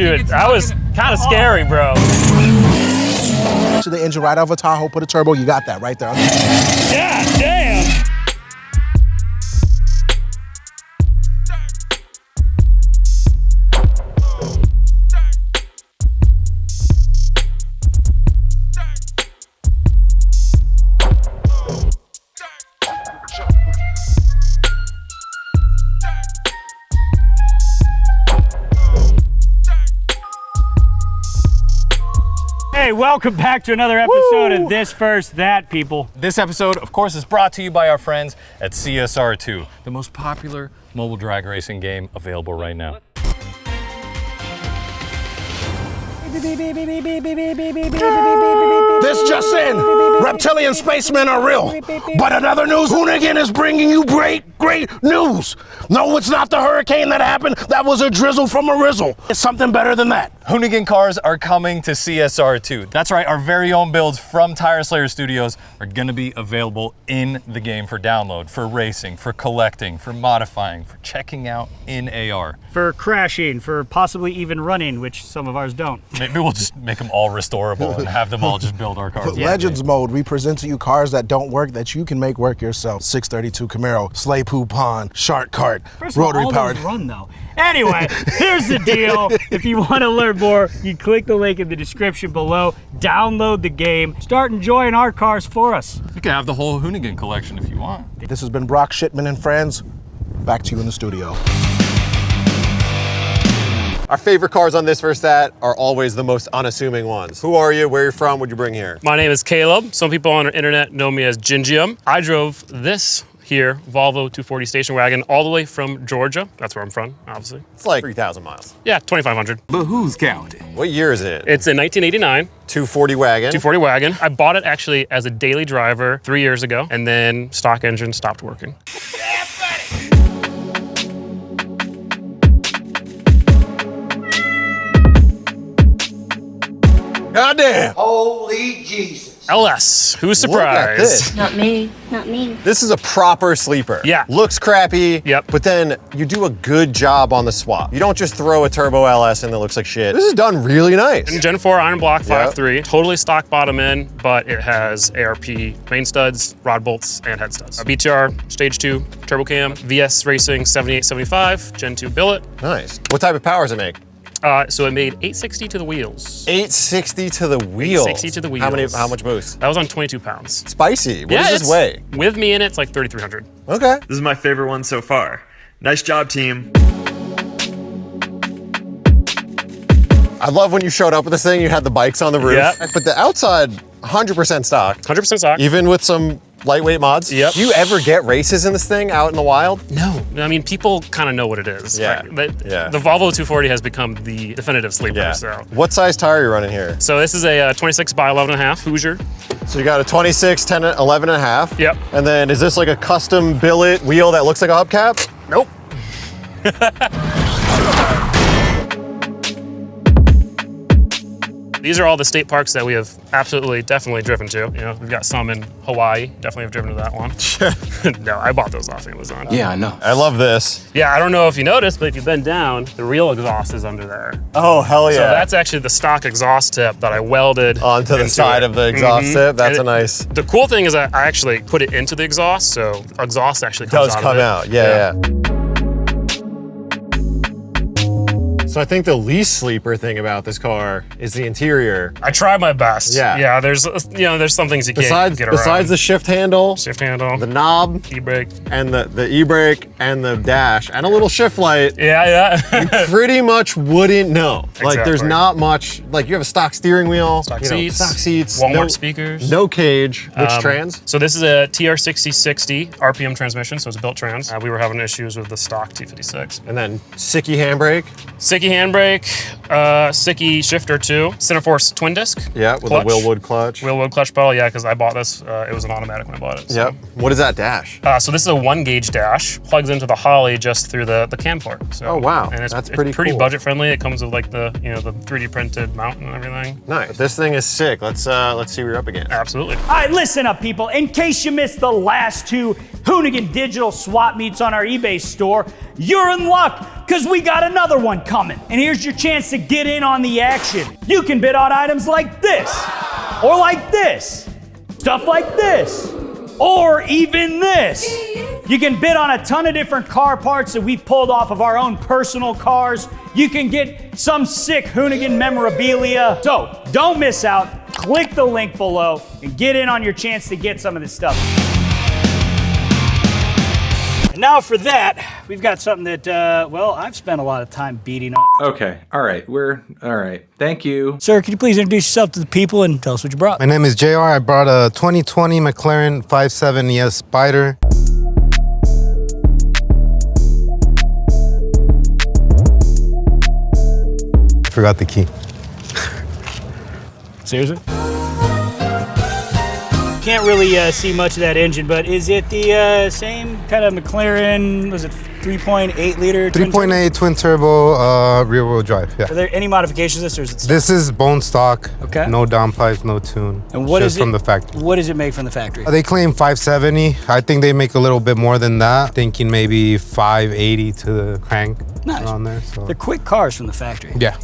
Dude, that was kind of scary, bro. To the engine right over Tahoe, put a turbo, you got that right there. God damn. Hey, welcome back to another episode of This First That, people. This episode, of course, is brought to you by our friends at CSR2, the most popular mobile drag racing game available right now. This just in, reptilian spacemen are real. But in other news, Hoonigan is bringing you great news. No, it's not the hurricane that happened. That was a drizzle from a rizzle. It's something better than that. Hoonigan cars are coming to CSR2. That's right, our very own builds from Tire Slayer Studios are gonna be available in the game for download, for racing, for collecting, for modifying, for checking out in AR. For crashing, for possibly even running, which some of ours don't. Maybe we'll just make them all restorable and have them all just build our cars. Legends mode, we present to you cars that don't work that you can make work yourself. 632 Camaro, Sleigh Poo Pond, Shark Cart, rotary powered. Run though. Anyway, here's the deal. If you want to learn more, you click the link in the description below, download the game, start enjoying our cars for us. You can have the whole Hoonigan collection if you want. This has been Brock Shipman and friends. Back to you in the studio. Our favorite cars on This First That are always the most unassuming ones. Who are you? Where are you from? What'd you bring here? My name is Caleb. Some people on the internet know me as Gingium. I drove this here, Volvo 240 station wagon, all the way from Georgia. That's where I'm from, obviously. It's like 3,000 miles. Yeah, 2,500. But who's counting? What year is it? It's a 1989. 240 wagon. 240 wagon. I bought it actually as a daily driver 3 years ago, and then stock engine stopped working. Goddamn! Holy Jesus. LS, who's Look at surprised? this. Not me, not me. This is a proper sleeper. Yeah. Looks crappy. Yep. But then you do a good job on the swap. You don't just throw a turbo LS in that looks like shit. This is done really nice. Gen 4 iron block 5.3, totally stock bottom in, but it has ARP main studs, rod bolts, and head studs. BTR Stage 2 turbo cam, VS Racing 7875, Gen 2 billet. Nice. What type of power does it make? So it made 860 to the wheels. 860 to the wheels. 860 to the wheels. How much boost? That was on 22 pounds. Spicy. What does this weigh? With me in it, it's like 3,300. Okay. This is my favorite one so far. Nice job, team. I love when you showed up with this thing, you had the bikes on the roof. Yep. But the outside, 100% stock. 100% stock. Even with some lightweight mods. Yep. Do you ever get races in this thing out in the wild? No. I mean, people kind of know what it is. Yeah. The Volvo 240 has become the definitive sleeper. Yeah. So. What size tire are you running here? So this is a 26 by 11.5 Hoosier. So you got a 26, 10, 11 and a half. Yep. And then is this like a custom billet wheel that looks like a hubcap? Nope. These are all the state parks that we have definitely driven to. You know, we've got some in Hawaii, definitely have driven to that one. No, I bought those off Amazon. Yeah, I know. I love this. Yeah, I don't know if you noticed, but if you bend down, the real exhaust is under there. Oh, hell yeah. So that's actually the stock exhaust tip that I welded onto the side of the exhaust tip. That's a nice. The cool thing is that I actually put it into the exhaust, so exhaust actually comes out of it. Does come out, yeah. So I think the least sleeper thing about this car is the interior. I try my best. Yeah. Yeah, there's some things you can't get around. Besides the shift handle, the knob, e-brake, and the e-brake and the dash and a little shift light. Yeah. You pretty much wouldn't know. Like there's Exactly. not much, like you have a stock steering wheel, Stock stock seats, Walmart speakers. no cage. Which trans? So this is a TR6060 RPM transmission, so it's built trans. We were having issues with the stock T56. And then Sicky handbrake. Sicky handbrake, Sicky shifter 2, Centerforce twin disc. Yeah, with clutch. a Willwood clutch. Willwood clutch pedal, yeah, because I bought this. It was an automatic when I bought it. So. Yep. What is that dash? So this is a 1-gauge dash, plugs into the Holley just through the cam port. So, Oh, wow. and it's That's pretty pretty cool. budget friendly. It comes with like the 3D printed mount and everything. Nice. This thing is sick. Let's see what you're up against. Absolutely. All right, listen up, people. In case you missed the last two Hoonigan digital swap meets on our eBay store, you're in luck because we got another one coming. And here's your chance to get in on the action. You can bid on items like this, or like this, stuff like this, or even this. You can bid on a ton of different car parts that we've pulled off of our own personal cars. You can get some sick Hoonigan memorabilia. So don't miss out. Click the link below and get in on your chance to get some of this stuff. And now for that, we've got something that, well, I've spent a lot of time beating on. Okay, all right, all right. Thank you. Sir, could you please introduce yourself to the people and tell us what you brought? My name is JR. I brought a 2020 McLaren 570S Spider. I forgot the key. Seriously? Can't really see much of that engine, but is it the same kind of McLaren, was it 3.8 liter? 3.8 twin turbo rear wheel drive, yeah. Are there any modifications to this, or is it stock? This is bone stock. Okay. No downpipes, no tune. And what just is it from the factory. What does it make from the factory? They claim 570. I think they make a little bit more than that. Thinking maybe 580 to the crank on there. So. They're quick cars from the factory. Yeah.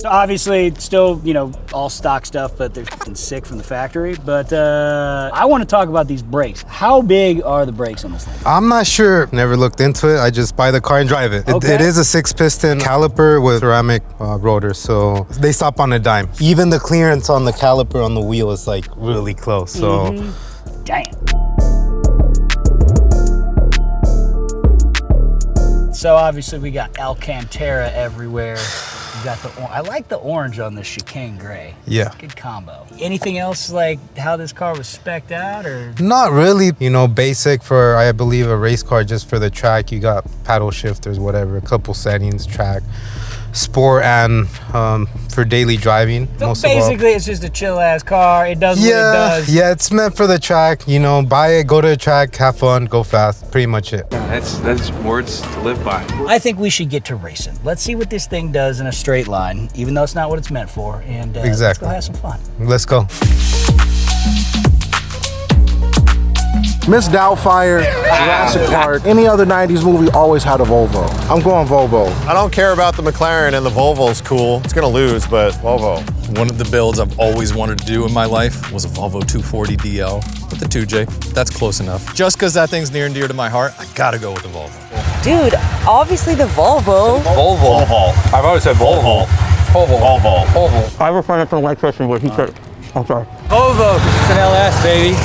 So obviously, it's still, you know, all stock stuff, but they're f***ing sick from the factory. But I want to talk about these brakes. How big are the brakes on this thing? I'm not sure. Never looked into it. I just buy the car and drive it. Okay. It is a 6-piston caliper with ceramic rotors, so they stop on a dime. Even the clearance on the caliper on the wheel is like really close. So, Damn. So obviously, we got Alcantara everywhere. You got the I like the orange on this chicane gray. yeah. Good combo. Anything else like how this car was spec'd out, or? Not really. You know, basic for, I believe, a race car just for the track. You got paddle shifters, whatever, a couple settings, track, sport, and for daily driving. So basically, it's just a chill ass car. It does what it does. Yeah, it's meant for the track. You know, buy it, go to the track, have fun, go fast. Pretty much it. That's words to live by. I think we should get to racing. Let's see what this thing does in a straight line, even though it's not what it's meant for. And let's go have some fun. Let's go. Miss Doubtfire, Jurassic Park, any other 90s movie always had a Volvo. I'm going Volvo. I don't care about the McLaren, and the Volvo's cool. It's gonna lose, but Volvo. One of the builds I've always wanted to do in my life was a Volvo 240 DL with the 2J. That's close enough. Just because that thing's near and dear to my heart, I gotta go with the Volvo. Dude, obviously the Volvo. Volvo. I've always said Volvo. Volvo. I have a friend from White Christian where he said, I'm sorry. Volvo, it's an LS, baby.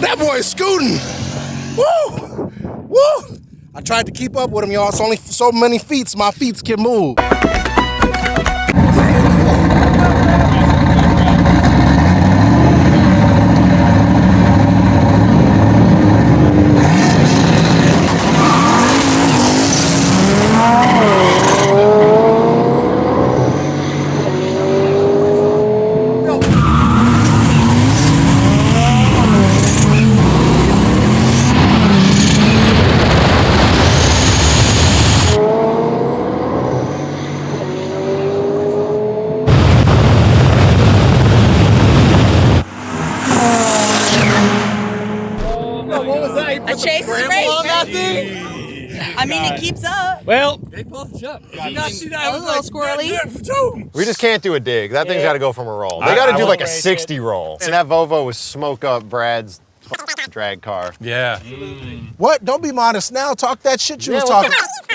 That boy is scooting. Woo! Woo! I tried to keep up with him, y'all. It's only so many feet my feet can move. A chase is race. I mean, it keeps up. Well, A little squirrely. We just can't do a dig. That thing's gotta go from a roll. They gotta do like a 60 roll. And that Volvo was smoke up Brad's drag car. Yeah. What? Don't be modest now. Talk that shit you was talking.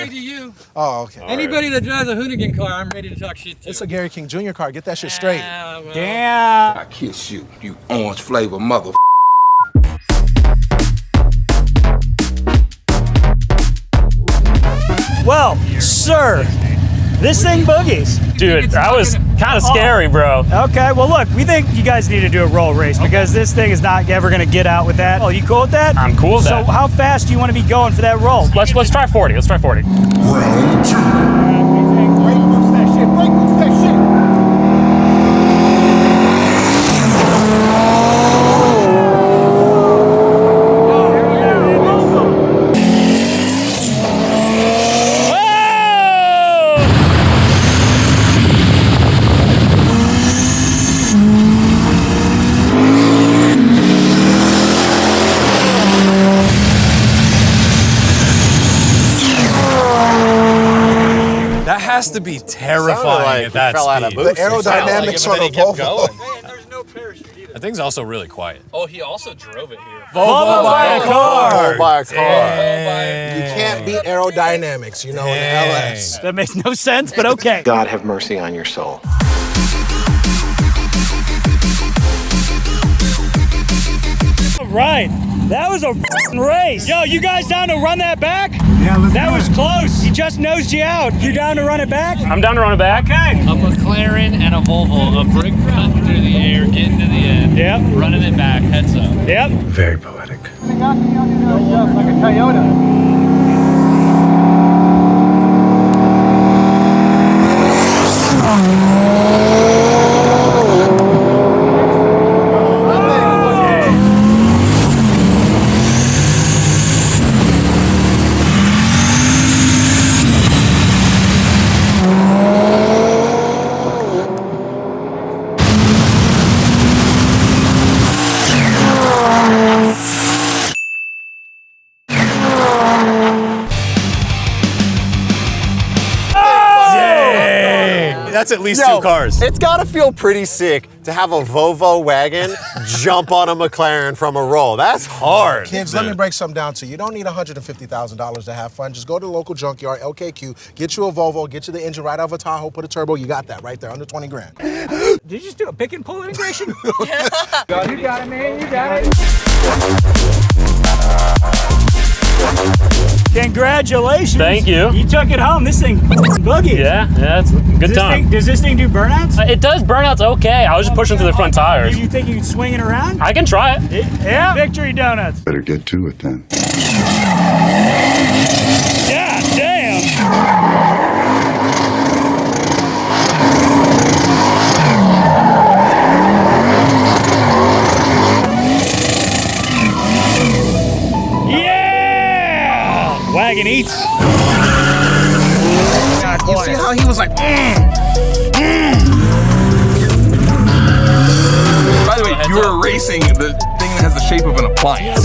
to you. Oh, okay. Anybody that drives a Hoonigan car, I'm ready to talk shit to. It's a Gary King Jr. car. Get that shit straight. Well, damn. I kiss you, you orange flavor mother. Well, sir, this thing boogies. Dude, that was kind of scary, bro. Okay, well look, we think you guys need to do a roll race because this thing is not ever gonna get out with that. Oh, you cool with that? I'm cool with that. So how fast do you want to be going for that roll? Let's try 40. Let's try 40. Round two. Brake boost that shit. Brake boost that shit. has to be terrifying at that speed. The aerodynamics on a Volvo. That thing's also really quiet. Oh, he also drove it here. Volvo by a car. You can't beat aerodynamics, you know, in the LS. That makes no sense, but okay. God have mercy on your soul. All right, that was a race. Yo, you guys down to run that back? Yeah, let's That was close. He just nosed you out. You down to run it back? I'm down to run it back. Okay. A McLaren and a Volvo, a brick cut through the air, getting to the end. Yep. Running it back, heads up. Yep. Very poetic. Like a Toyota. That's at least 2 cars. It's gotta feel pretty sick to have a Volvo wagon jump on a McLaren from a roll. That's hard. Kids, let me break something down to you. You don't need $150,000 to have fun. Just go to the local junkyard, LKQ, get you a Volvo, get you the engine right out of a Tahoe, put a turbo. You got that right there, under 20 grand. Did you just do a pick and pull integration? You got it, man. You got it. Congratulations. Thank you. You took it home. This thing boogie. Yeah, it's a good time. Does this thing do burnouts? It does burnouts okay. I was just pushing through the front tires. You think you can swing it around? I can try it. Yeah. Victory donuts. Better get to it then. God damn. Wagon eats. God, you see how he was like, By the way, you were racing the thing that has the shape of an appliance.